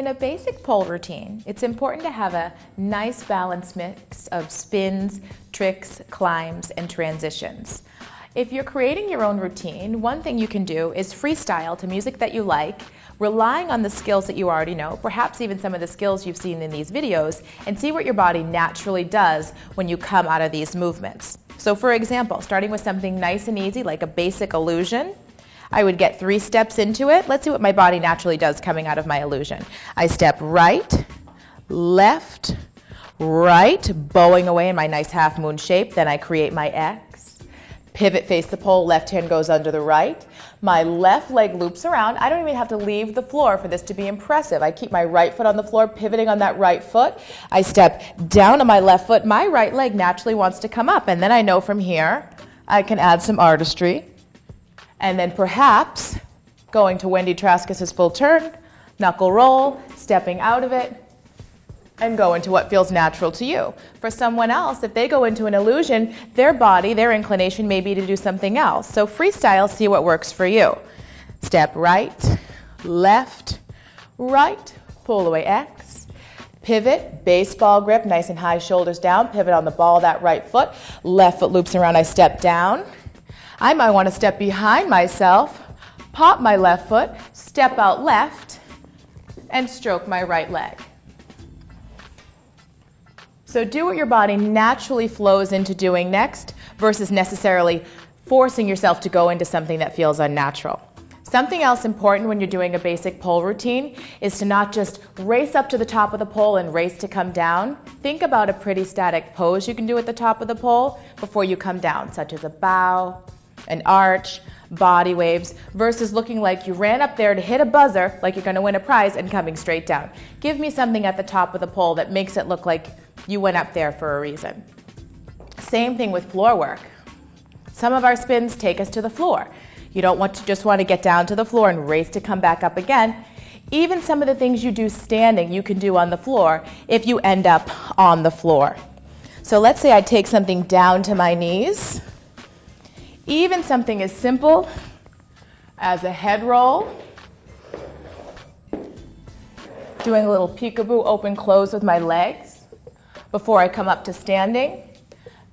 In a basic pole routine, it's important to have a nice balanced mix of spins, tricks, climbs, and transitions. If you're creating your own routine, one thing you can do is freestyle to music that you like, relying on the skills that you already know, perhaps even some of the skills you've seen in these videos, and see what your body naturally does when you come out of these movements. So for example, starting with something nice and easy like a basic illusion, I would get 3 steps into it. Let's see what my body naturally does coming out of my illusion. I step right, left, right, bowing away in my nice half moon shape. Then I create my X. Pivot, face the pole, left hand goes under the right. My left leg loops around. I don't even have to leave the floor for this to be impressive. I keep my right foot on the floor, pivoting on that right foot. I step down on my left foot. My right leg naturally wants to come up. And then I know from here, I can add some artistry. And then perhaps going to Wendy Traskos' full turn, knuckle roll, stepping out of it, and go into what feels natural to you. For someone else, if they go into an illusion, their body, their inclination may be to do something else. So freestyle, see what works for you. Step right, left, right, pull away X. Pivot, baseball grip, nice and high, shoulders down, pivot on the ball, that right foot. Left foot loops around, I step down. I might want to step behind myself, pop my left foot, step out left, and stroke my right leg. So do what your body naturally flows into doing next versus necessarily forcing yourself to go into something that feels unnatural. Something else important when you're doing a basic pole routine is to not just race up to the top of the pole and race to come down. Think about a pretty static pose you can do at the top of the pole before you come down, such as a bow, an arch, body waves, versus looking like you ran up there to hit a buzzer like you're going to win a prize and coming straight down. Give me something at the top of the pole that makes it look like you went up there for a reason. Same thing with floor work. Some of our spins take us to the floor. You don't want to just want to get down to the floor and race to come back up again. Even some of the things you do standing, you can do on the floor if you end up on the floor. So let's say I take something down to my knees. Even something as simple as a head roll, doing a little peekaboo open close with my legs before I come up to standing,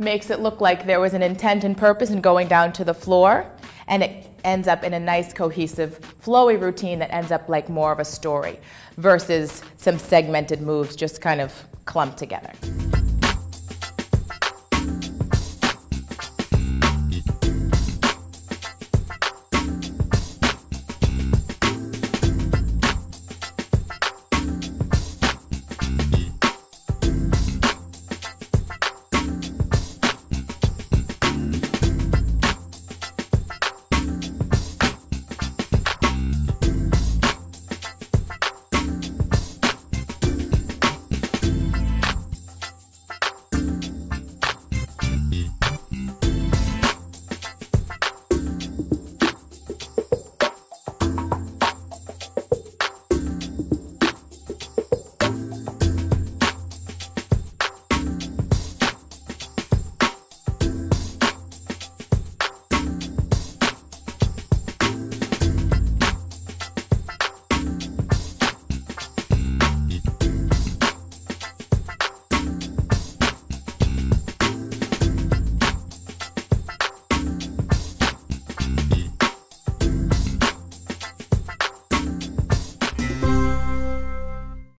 makes it look like there was an intent and purpose in going down to the floor, and it ends up in a nice cohesive flowy routine that ends up like more of a story versus some segmented moves just kind of clumped together.